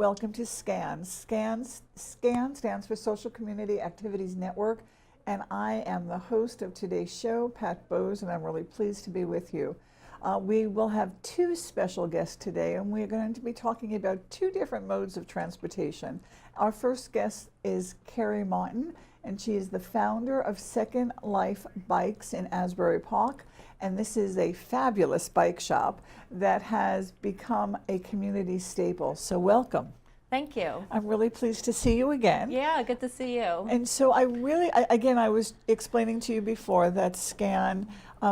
welcome to SCAN. SCAN stands for Social Community Activities Network, and I am the host of today's show, Pat Bowes, and I'm really pleased to be with you. We will have two special guests today, and we're going to be talking about two different modes of transportation. Our first guest is Kerri Martin, and she is the founder of Second Life Bikes in Asbury Park. And this is a fabulous bike shop that has become a community staple. So welcome. Thank you. I'm really pleased to see you again. Yeah, good to see you. And so I was explaining to you before that SCAN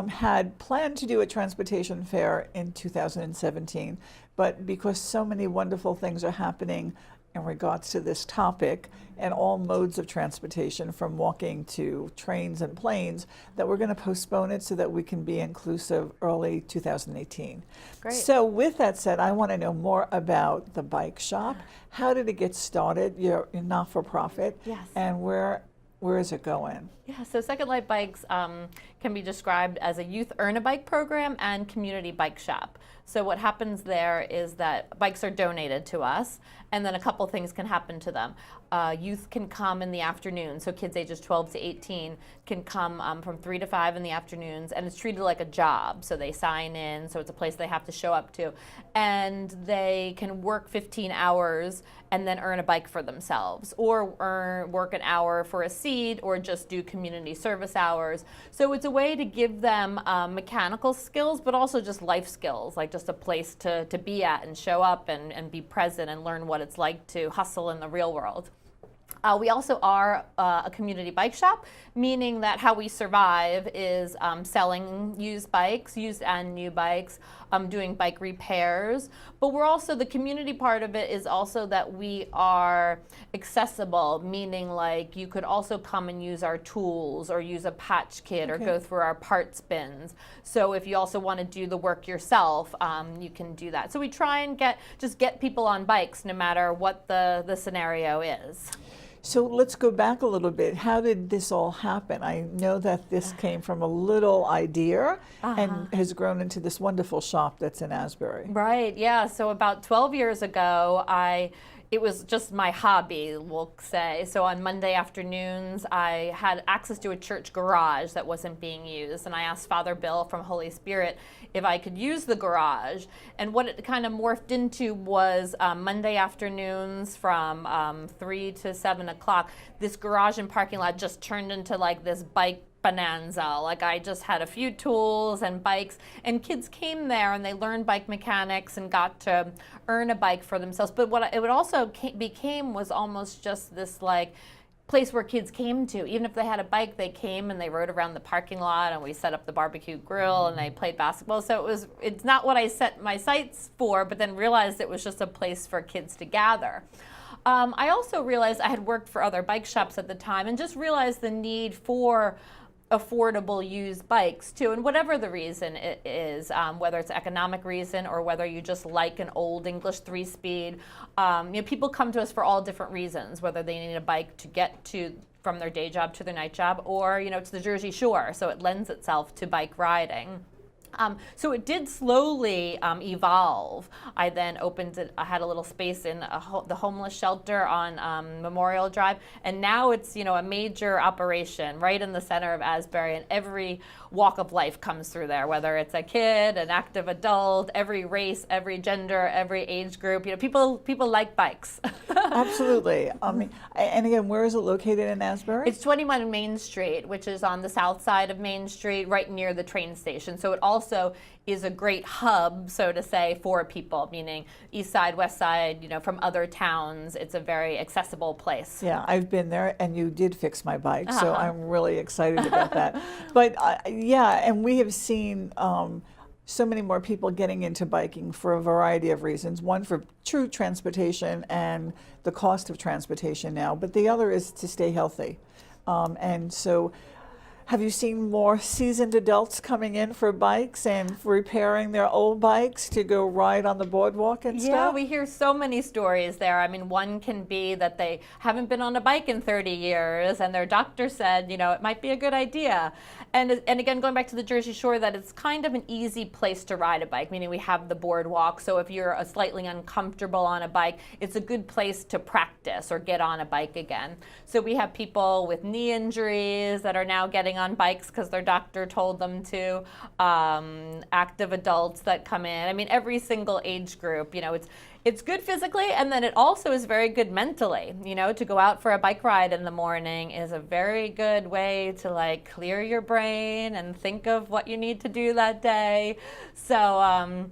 had planned to do a transportation fair in 2017, but because so many wonderful things are happening in regards to this topic and all modes of transportation from walking to trains and planes, that we're going to postpone it so that we can be inclusive early 2018. Great. So with that said, I want to know more about the bike shop. How did it get started? You're not-for-profit. Yes. And where is it going? Yeah, so Second Life Bikes can be described as a youth earn-a-bike program and community bike shop. So what happens there is that bikes are donated to us, and then a couple things can happen to them. Youth can come in the afternoon, so kids ages 12 to 18 can come from 3 to 5 in the afternoons, and it's treated like a job. So they sign in, so it's a place they have to show up to, and they can work 15 hours and then earn a bike for themselves, or work an hour for a seat, or just do community service hours. So it's a way to give them mechanical skills, but also just life skills, like just a place to be at and show up and be present and learn what it's like to hustle in the real world. We also are a community bike shop, meaning that how we survive is selling used bikes, used and new bikes, doing bike repairs. But we're also, the community part of it is also that we are accessible, meaning like you could also come and use our tools or use a patch kit or go through our parts bins. So if you also want to do the work yourself, you can do that. So we try and just get people on bikes no matter what the scenario is. So let's go back a little bit. How did this all happen? I know that this came from a little idea and has grown into this wonderful shop that's in Asbury. Right, yeah. So about 12 years ago, it was just my hobby, we'll say. So on Monday afternoons, I had access to a church garage that wasn't being used, and I asked Father Bill from Holy Spirit if I could use the garage. And what it kind of morphed into was Monday afternoons from 3 to 7 o'clock, this garage and parking lot just turned into like this bike bonanza. Like I just had a few tools and bikes, and kids came there and they learned bike mechanics and got to earn a bike for themselves. But what it also became was almost just this like place where kids came to. Even if they had a bike, they came and they rode around the parking lot, and we set up the barbecue grill and they played basketball. So it's not what I set my sights for, but then realized it was just a place for kids to gather. I also realized I had worked for other bike shops at the time and just realized the need for affordable used bikes too, and whatever the reason it is, whether it's economic reason or whether you just like an old English 3-speed, people come to us for all different reasons, whether they need a bike to get to from their day job to their night job, or to the Jersey Shore, so it lends itself to bike riding. So it did slowly evolve. I then opened it. I had a little space in the homeless shelter on Memorial Drive, and now it's a major operation right in the center of Asbury, and every walk of life comes through there, whether it's a kid, an active adult, every race, every gender, every age group. People like bikes. Absolutely. And again, where is it located in Asbury? It's 21 Main Street, which is on the south side of Main Street, right near the train station. So it also is a great hub, so to say, for people, meaning east side, west side, from other towns. It's a very accessible place. Yeah, I've been there, and you did fix my bike, so I'm really excited about that. But yeah, and we have seen so many more people getting into biking for a variety of reasons. One, for true transportation and the cost of transportation now, but the other is to stay healthy. And so Have you seen more seasoned adults coming in for bikes and repairing their old bikes to go ride on the boardwalk and Yeah, stuff? we hear so many stories there. I mean, one can be that they haven't been on a bike in 30 years and their doctor said, it might be a good idea. And again, going back to the Jersey Shore, that it's kind of an easy place to ride a bike, meaning we have the boardwalk. So if you're slightly uncomfortable on a bike, it's a good place to practice or get on a bike again. So we have people with knee injuries that are now getting on bikes because their doctor told them to, active adults that come in. I mean, every single age group, it's good physically, and then it also is very good mentally. To go out for a bike ride in the morning is a very good way to clear your brain and think of what you need to do that day. So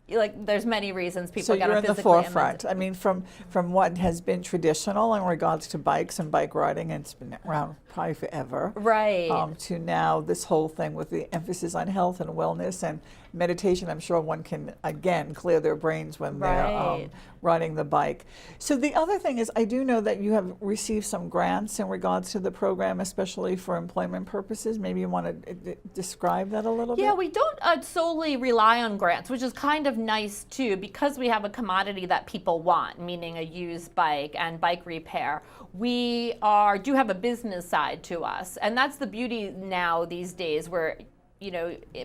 there's many reasons people get on physically. So you're in the forefront. I mean, from what has been traditional in regards to bikes and bike riding, and it's been around probably forever. Right. To now this whole thing with the emphasis on health and wellness and meditation. I'm sure one can, again, clear their brains when they're riding the bike. So the other thing is, I do know that you have received some grants in regards to the program, especially for employment purposes. Maybe you want to describe that a little bit? Yeah, we don't solely rely on grants, which is kind of nice too, because we have a commodity that people want, meaning a used bike and bike repair. We do have a business side to us, and that's the beauty now these days, where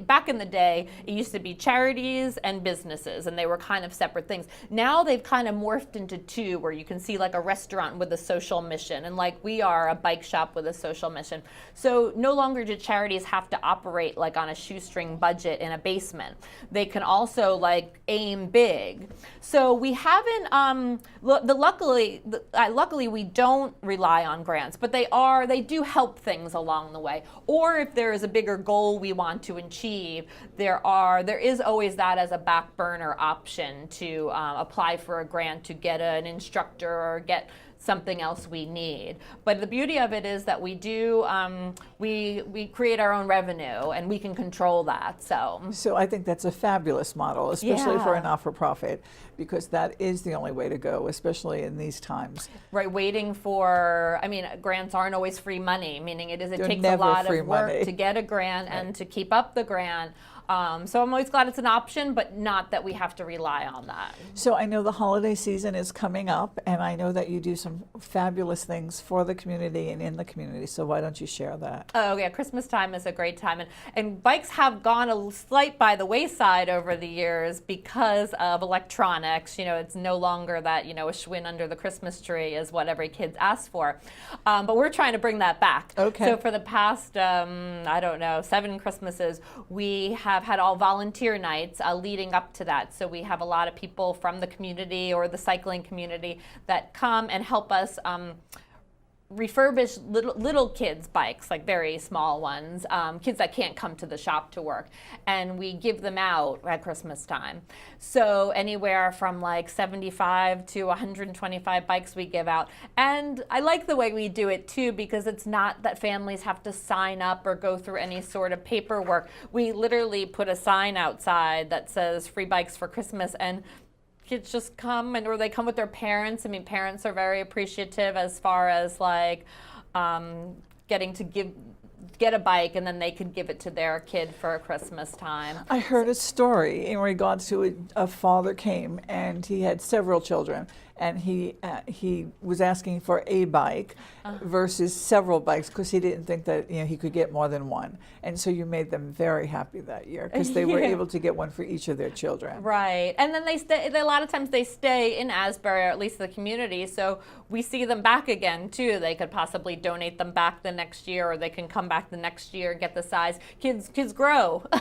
back in the day, it used to be charities and businesses, and they were kind of separate things. Now they've kind of morphed into two, where you can see a restaurant with a social mission, and we are a bike shop with a social mission. So no longer do charities have to operate on a shoestring budget in a basement. They can also aim big. So we haven't, luckily we don't rely on grants, but they do help things along the way. Or if there is a bigger goal we want to achieve, there is always that as a back burner option to apply for a grant to get an instructor or get something else we need. But the beauty of it is that we do, we create our own revenue and we can control that. So I think that's a fabulous model, especially for a not-for-profit, because that is the only way to go, especially in these times. Right, grants aren't always free money, meaning it takes a lot of work to get a grant and to keep up the grant. So I'm always glad it's an option, but not that we have to rely on that. So I know the holiday season is coming up, and I know that you do some fabulous things for the community and in the community. So why don't you share that? Oh yeah, Christmas time is a great time, and bikes have gone a slight by the wayside over the years because of electronics. It's no longer that a Schwinn under the Christmas tree is what every kid asks for, but we're trying to bring that back. Okay. So for the past 7 Christmases, we have had all volunteer nights leading up to that. So we have a lot of people from the community or the cycling community that come and help us refurbish little kids' bikes, very small ones, kids that can't come to the shop to work, and we give them out at Christmas time. So anywhere from 75 to 125 bikes we give out. And I like the way we do it too, because it's not that families have to sign up or go through any sort of paperwork. We literally put a sign outside that says free bikes for Christmas, and kids just come, or they come with their parents. Parents are very appreciative as far as getting to get a bike, and then they could give it to their kid for Christmas time. I heard a story in regards to a father came, and he had several children, and he was asking for a bike versus several bikes, because he didn't think that he could get more than one. And so you made them very happy that year, because they were able to get one for each of their children. Right, and then a lot of times they stay in Asbury, or at least the community, so we see them back again too. They could possibly donate them back the next year, or they can come back the next year and get the size. Kids grow. So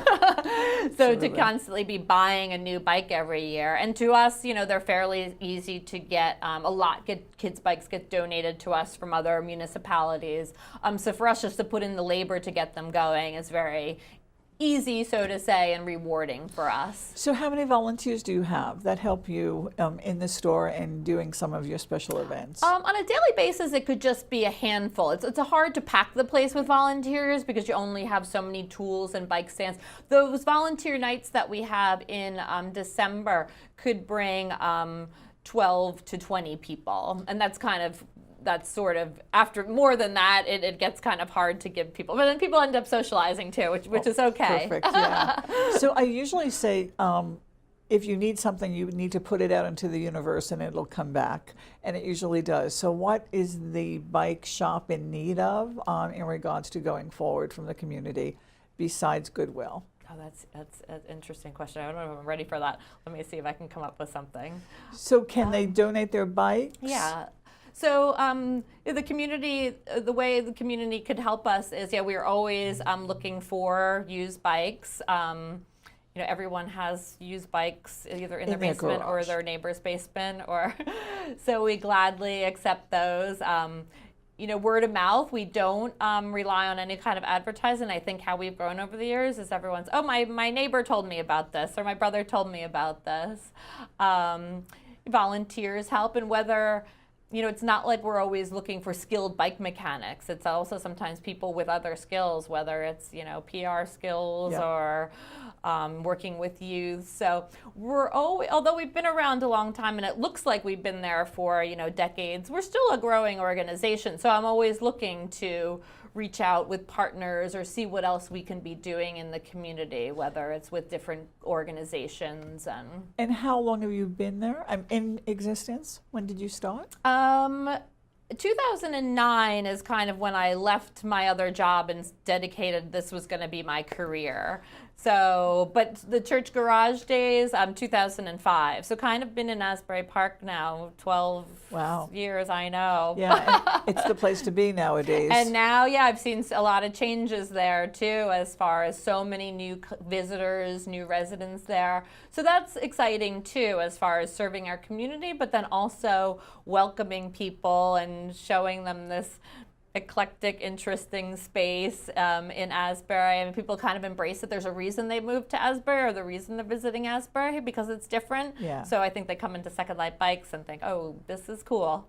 Absolutely. to constantly be buying a new bike every year. And to us, they're fairly easy to get. Kids' bikes get donated to us from other municipalities. So for us just to put in the labor to get them going is very easy, so to say, and rewarding for us. So how many volunteers do you have that help you in the store and doing some of your special events? On a daily basis, it could just be a handful. It's hard to pack the place with volunteers because you only have so many tools and bike stands. Those volunteer nights that we have in December could bring 12 to 20 people, and that's kind of that's sort of, after more than that, it gets kind of hard to give people. But then people end up socializing too, which is okay. Perfect, yeah. So I usually say, if you need something, you need to put it out into the universe and it'll come back. And it usually does. So what is the bike shop in need of in regards to going forward from the community besides goodwill? Oh, that's an interesting question. I don't know if I'm ready for that. Let me see if I can come up with something. So can they donate their bikes? Yeah. So the community, the way the community could help us is, we're always looking for used bikes. Everyone has used bikes either in their basement or their neighbor's basement, or so we gladly accept those. Word of mouth, we don't rely on any kind of advertising. I think how we've grown over the years is everyone's, my neighbor told me about this, or my brother told me about this. Volunteers help, and whether, it's not like we're always looking for skilled bike mechanics. It's also sometimes people with other skills, whether it's, PR skills or working with youth. So we're always, although we've been around a long time and it looks like we've been there for, decades, we're still a growing organization. So I'm always looking to reach out with partners or see what else we can be doing in the community, whether it's with different organizations. And how long have you been there? In existence? When did you start? 2009 is kind of when I left my other job and dedicated, this was going to be my career. So, but the church garage days, 2005. So kind of been in Asbury Park now, 12 years, I know. Yeah, it's the place to be nowadays. And now, I've seen a lot of changes there too, as far as so many new visitors, new residents there. So that's exciting too, as far as serving our community, but then also welcoming people and showing them this eclectic, interesting space in Asbury. I mean, people kind of embrace it. There's a reason they moved to Asbury, or the reason they're visiting Asbury, because it's different. Yeah. So I think they come into Second Life Bikes and think, oh, this is cool.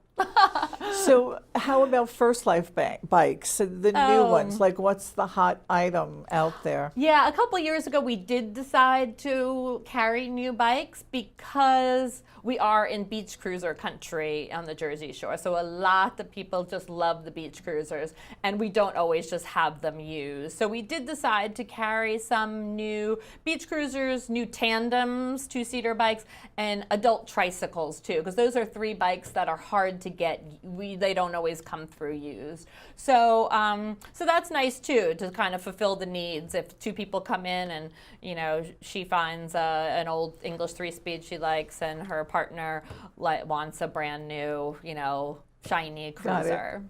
So how about First Life bikes, the new ones? Like, what's the hot item out there? Yeah, a couple years ago we did decide to carry new bikes because we are in beach cruiser country on the Jersey Shore. So a lot of people just love the beach cruisers, and we don't always just have them used. So we did decide to carry some new beach cruisers, new tandems, two-seater bikes, and adult tricycles too, because those are 3 bikes that are hard to get. They don't always come through used. So so that's nice too, to kind of fulfill the needs. If 2 people come in and she finds an old English 3-speed she likes, and her partner wants a brand new shiny cruiser.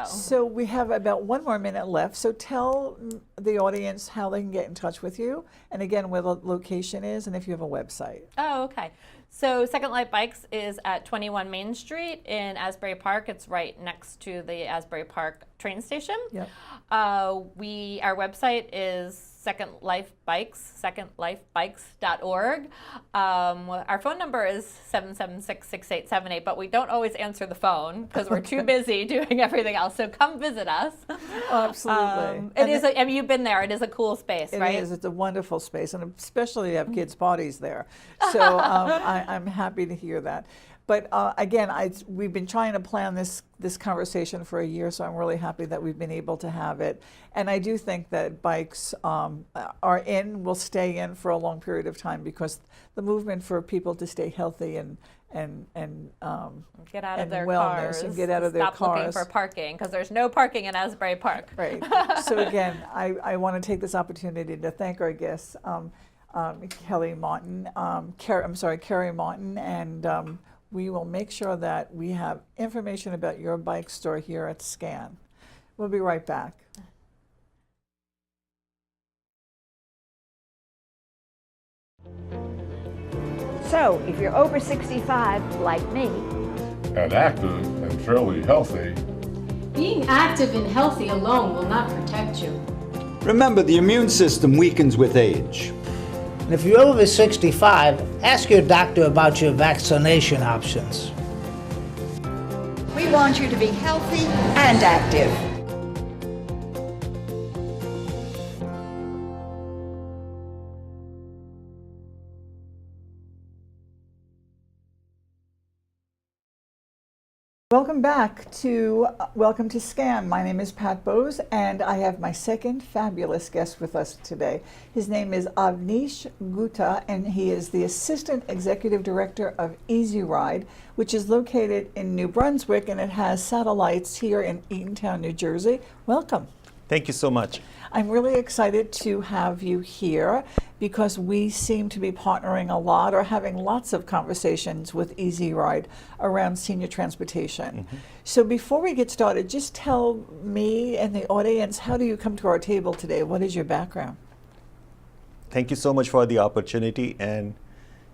So we have about 1 more minute left. So tell the audience how they can get in touch with you, and again where the location is, and if you have a website. Oh, okay. So Second Life Bikes is at 21 Main Street in Asbury Park. It's right next to the Asbury Park train station. Yep. Our website is secondlifebikes.org. Our phone number is 776-6878, but we don't always answer the phone because we're too busy doing everything else. So come visit us. Absolutely. You've been there. It is a cool space, right? It is. It's a wonderful space, and especially to have kids' parties there. So I'm happy to hear that. But again, we've been trying to plan this conversation for a year, so I'm really happy that we've been able to have it. And I do think that bikes will stay in for a long period of time, because the movement for people to stay healthy and get out of their wellness cars and get out of their cars. Stop looking for parking, because there's no parking in Asbury Park. Right. So again, I want to take this opportunity to thank our guests, Kerri Martin, and we will make sure that we have information about your bike store here at SCAN. We'll be right back. So, if you're over 65, like me, and active and fairly healthy, being active and healthy alone will not protect you. Remember, the immune system weakens with age. And if you're over 65, ask your doctor about your vaccination options. we want you to be healthy and active. Welcome to SCAN. My name is Pat Bose, and I have my second fabulous guest with us today. His name is Avnish Gupta, and he is the Assistant Executive Director of Easy Ride, which is located in New Brunswick, and it has satellites here in Eatontown, New Jersey. Welcome. Thank you so much. I'm really excited to have you here because we seem to be partnering a lot or having lots of conversations with Easy Ride around senior transportation. So before we get started, just tell me and the audience, how do you come to our table today? What is your background? Thank you so much for the opportunity. And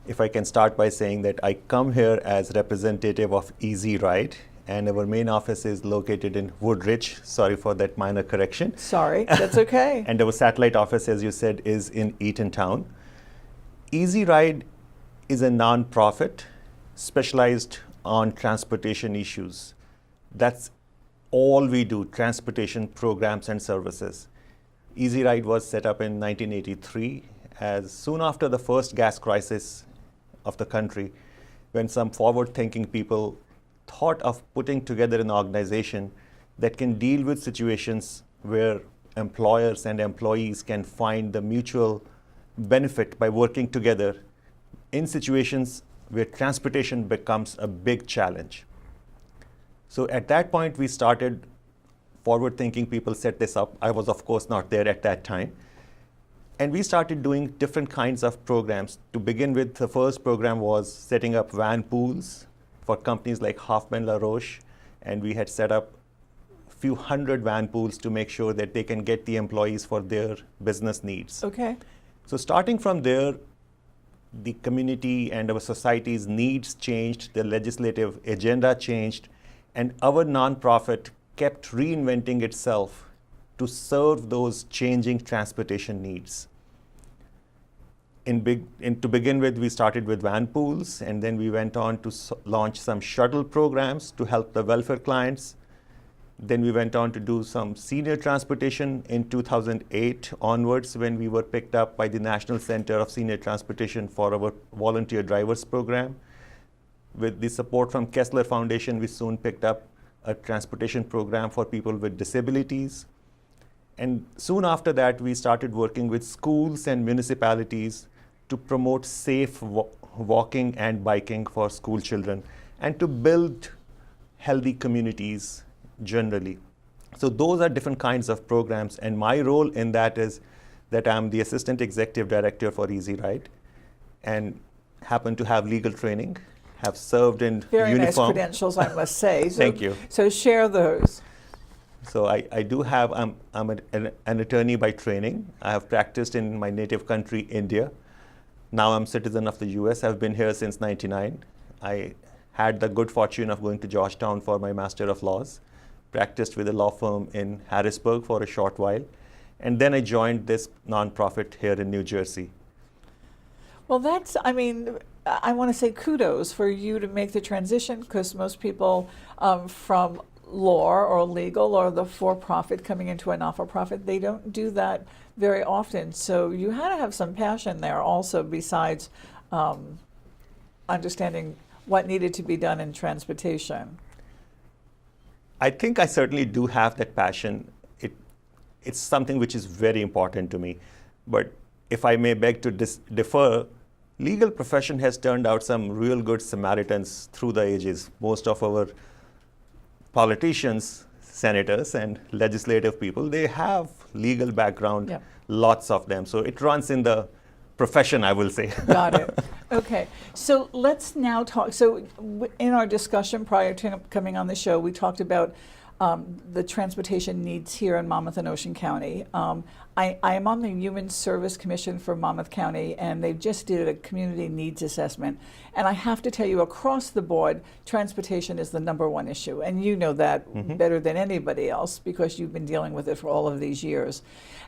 if I can start by saying that I come here as representative of Easy Ride, and our main office is located in Woodridge. Sorry for that minor correction. Sorry, that's okay. And our satellite office, as you said, is in Eatontown. Easy Ride is a non-profit specialized on transportation issues. That's all we do, transportation programs and services. Easy Ride was set up in 1983 as soon after the first gas crisis of the country, when some forward-thinking people thought of putting together an organization that can deal with situations where employers and employees can find the mutual benefit by working together in situations where transportation becomes a big challenge. So at that point, we started, forward-thinking people set this up. I was, of course, not there at that time. And we started doing different kinds of programs. To begin with, the first program was setting up van pools for companies like Hoffman LaRoche, and we had set up a few hundred van pools to make sure that they can get the employees for their business needs. Okay. So starting from there, the community and our society's needs changed, the legislative agenda changed, and our nonprofit kept reinventing itself to serve those changing transportation needs. To begin with, we started with van pools, and then we went on to launch some shuttle programs to help the welfare clients. Then we went on to do some senior transportation in 2008 onwards, when we were picked up by the National Center of Senior Transportation for our volunteer drivers program. With the support from Kessler Foundation, we soon picked up a transportation program for people with disabilities. And soon after that, we started working with schools and municipalities to promote safe walking and biking for school children and to build healthy communities generally. So those are different kinds of programs, and my role in that is that I'm the Assistant Executive Director for Easy Ride and happen to have legal training, have served in Very uniform. nice credentials, I must say. So, Thank you. So share those. So I do have, I'm an attorney by training. I have practiced in my native country, India. Now I'm a citizen of the US. I've been here since '99. I had the good fortune of going to Georgetown for my Master of Laws, practiced with a law firm in Harrisburg for a short while, and then I joined this nonprofit here in New Jersey. Well, I want to say kudos for you to make the transition, because most people from law or legal or the for-profit coming into a not-for-profit, they don't do that very often. So you had to have some passion there also, besides understanding what needed to be done in transportation. I think I certainly do have that passion. It's something which is very important to me. But if I may beg to differ, legal profession has turned out some real good Samaritans through the ages. Most of our politicians, senators, and legislative people, they have legal background, Yep. Lots of them. So it runs in the profession, I will say. Got it. Okay. So let's now talk. So in our discussion prior to coming on the show, we talked about the transportation needs here in Monmouth and Ocean County. I am on the Human Service Commission for Monmouth County, and they just did a community needs assessment. And I have to tell you, across the board, transportation is the #1 issue. And you know that better than anybody else, because you've been dealing with it for all of these years.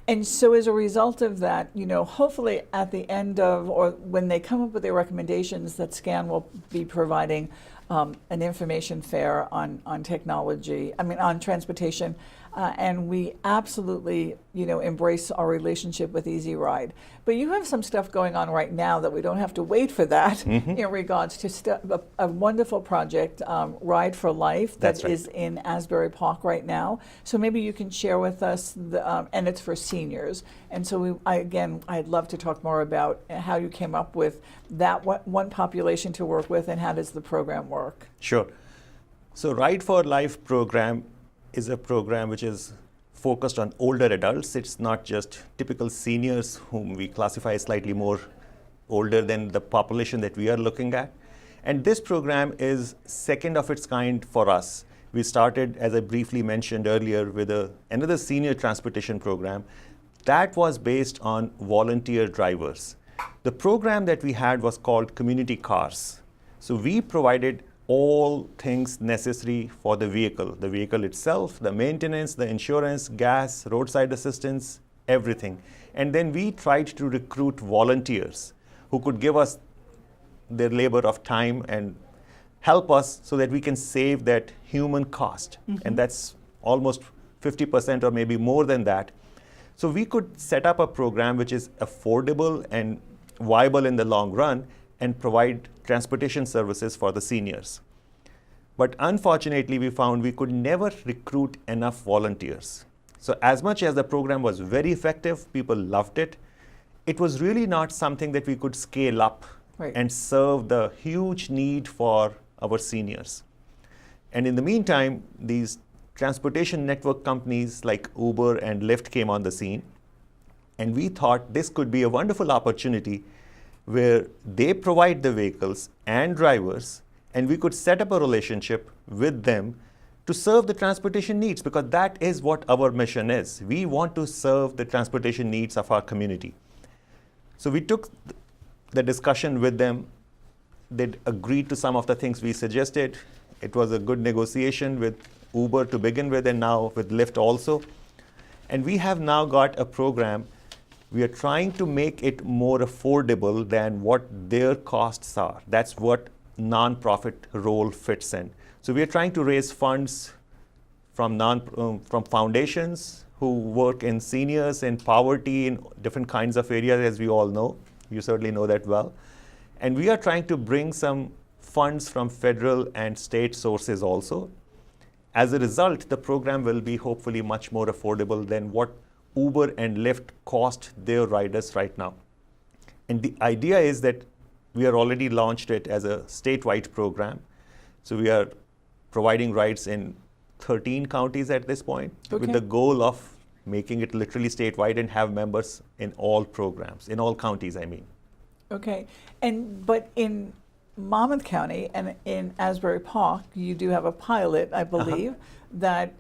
And so as a result of that, hopefully at the end of, or when they come up with their recommendations, that SCAN will be providing an information fair on technology, on transportation. and we absolutely, embrace our relationship with Easy Ride. But you have some stuff going on right now that we don't have to wait for that in regards to a wonderful project, Ride for Life, that is in Asbury Park right now. So maybe you can share with us, and it's for seniors. And so I'd love to talk more about how you came up with that one population to work with, and how does the program work? Sure. So Ride for Life program is a program which is focused on older adults. It's not just typical seniors whom we classify as slightly more older than the population that we are looking at. And this program is second of its kind for us. We started, as I briefly mentioned earlier, with another senior transportation program that was based on volunteer drivers. The program that we had was called Community Cars. So we provided all things necessary for the vehicle itself, the maintenance, the insurance, gas, roadside assistance, everything. And then we tried to recruit volunteers who could give us their labor of time and help us so that we can save that human cost. And that's almost 50% or maybe more than that. So we could set up a program which is affordable and viable in the long run and provide transportation services for the seniors. But unfortunately, we found we could never recruit enough volunteers. So as much as the program was very effective, people loved it, it was really not something that we could scale up and serve the huge need for our seniors. And in the meantime, these transportation network companies like Uber and Lyft came on the scene. And we thought this could be a wonderful opportunity where they provide the vehicles and drivers, and we could set up a relationship with them to serve the transportation needs, because that is what our mission is. We want to serve the transportation needs of our community. So we took the discussion with them. They agreed to some of the things we suggested. It was a good negotiation with Uber to begin with, and now with Lyft also. And we have now got a program. We are trying to make it more affordable than what their costs are. That's what nonprofit role fits in. So we are trying to raise funds from foundations who work in seniors and poverty in different kinds of areas, as we all know. You certainly know that well. And we are trying to bring some funds from federal and state sources also. As a result, the program will be hopefully much more affordable than what Uber and Lyft cost their riders right now. And the idea is that we are already launched it as a statewide program. So we are providing rides in 13 counties at this point, with the goal of making it literally statewide and have members in all programs, in all counties, I mean. Okay, but in Monmouth County and in Asbury Park, you do have a pilot, I believe, that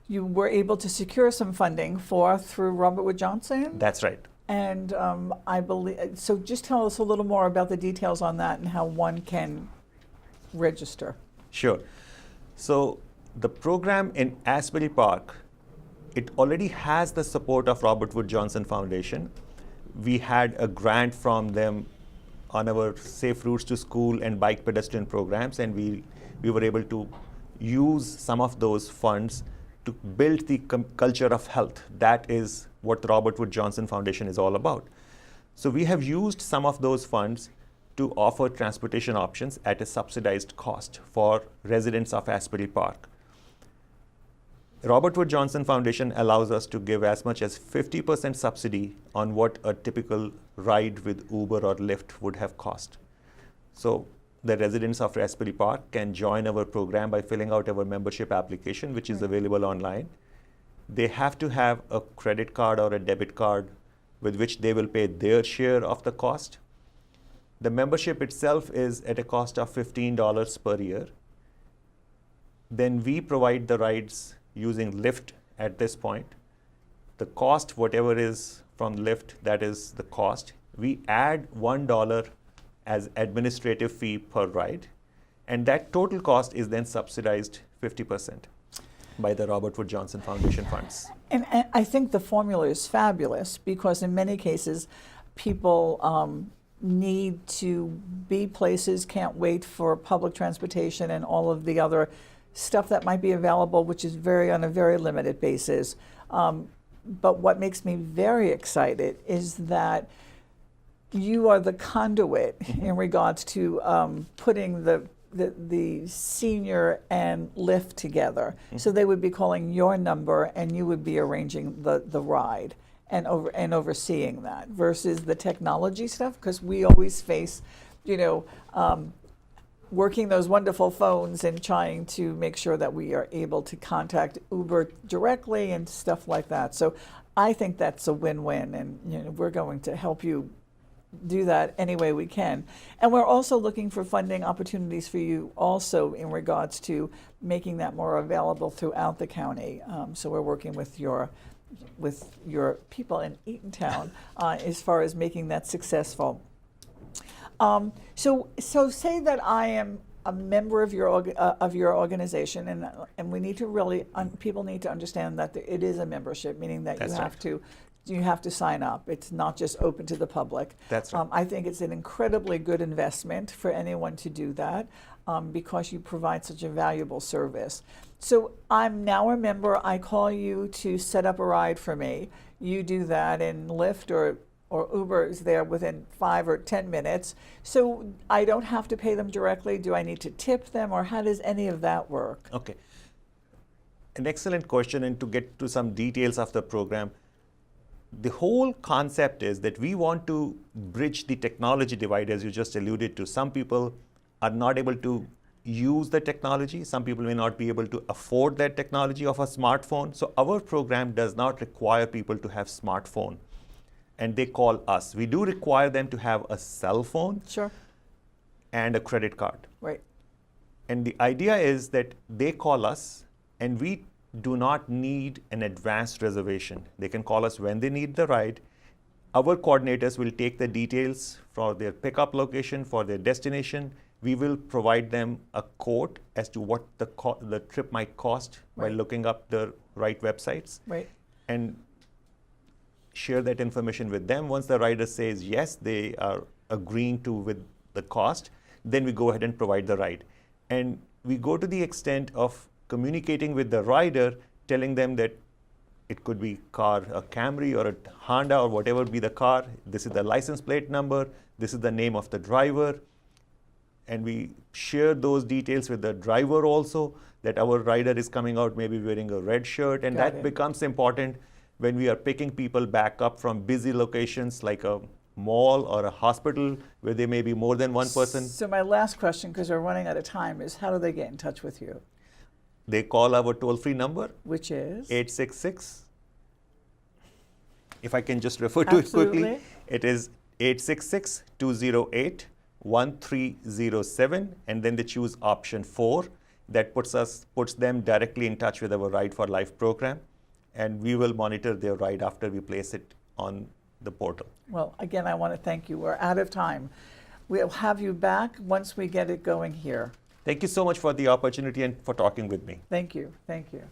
you were able to secure some funding through Robert Wood Johnson? That's right. And I believe, so just tell us a little more about the details on that and how one can register. Sure. So the program in Asbury Park, it already has the support of Robert Wood Johnson Foundation. We had a grant from them on our Safe Routes to School and bike pedestrian programs, and we were able to use some of those funds to build the culture of health. That is what the Robert Wood Johnson Foundation is all about. So we have used some of those funds to offer transportation options at a subsidized cost for residents of Asbury Park. Robert Wood Johnson Foundation allows us to give as much as 50% subsidy on what a typical ride with Uber or Lyft would have cost. So the residents of Asbury Park can join our program by filling out our membership application, which is available online. They have to have a credit card or a debit card with which they will pay their share of the cost. The membership itself is at a cost of $15 per year. Then we provide the rides using Lyft at this point. The cost, whatever is from Lyft, that is the cost. We add $1 as administrative fee per ride, and that total cost is then subsidized 50% by the Robert Wood Johnson Foundation funds. And I think the formula is fabulous, because in many cases, people need to be places, can't wait for public transportation and all of the other stuff that might be available, which is on a very limited basis. But what makes me very excited is that you are the conduit in regards to putting the senior and Lyft together. So they would be calling your number and you would be arranging the ride and overseeing that versus the technology stuff, because we always face, working those wonderful phones and trying to make sure that we are able to contact Uber directly and stuff like that. So I think that's a win-win, and we're going to help you do that any way we can. And we're also looking for funding opportunities for you also in regards to making that more available throughout the county. So we're working with your people in Eatontown as far as making that successful. So say that I am a member of your organization, and we need to really people need to understand that it is a membership, meaning that you have to sign up. It's not just open to the public. That's right. I think it's an incredibly good investment for anyone to do that because you provide such a valuable service. So I'm now a member. I call you to set up a ride for me. You do that, and Lyft or Uber is there within 5 or 10 minutes. So I don't have to pay them directly. Do I need to tip them, or how does any of that work? Okay. An excellent question, and to get to some details of the program, the whole concept is that we want to bridge the technology divide, as you just alluded to. Some people are not able to use the technology. Some people may not be able to afford that technology of a smartphone. So our program does not require people to have smartphone, and they call us. We do require them to have a cell phone and a credit card. Right. And the idea is that they call us, and we do not need an advanced reservation. They can call us when they need the ride. Our coordinators will take the details for their pickup location, for their destination. We will provide them a quote as to what the trip might cost by looking up the right websites. Right. And share that information with them. Once the rider says yes, they are agreeing with the cost, then we go ahead and provide the ride. And we go to the extent of communicating with the rider, telling them that it could be car, a Camry or a Honda or whatever be the car. This is the license plate number. This is the name of the driver. And we share those details with the driver also, that our rider is coming out maybe wearing a red shirt. And that becomes important when we are picking people back up from busy locations like a mall or a hospital where there may be more than one person. So my last question, because we're running out of time, is how do they get in touch with you? They call our toll-free number, which is 866. If I can just refer to it quickly, it is 866-208-1307, and then they choose option 4. That puts them directly in touch with our Ride for Life program, and we will monitor their ride after we place it on the portal. Well, again, I want to thank you. We're out of time. We'll have you back once we get it going here. Thank you so much for the opportunity and for talking with me. Thank you. Thank you.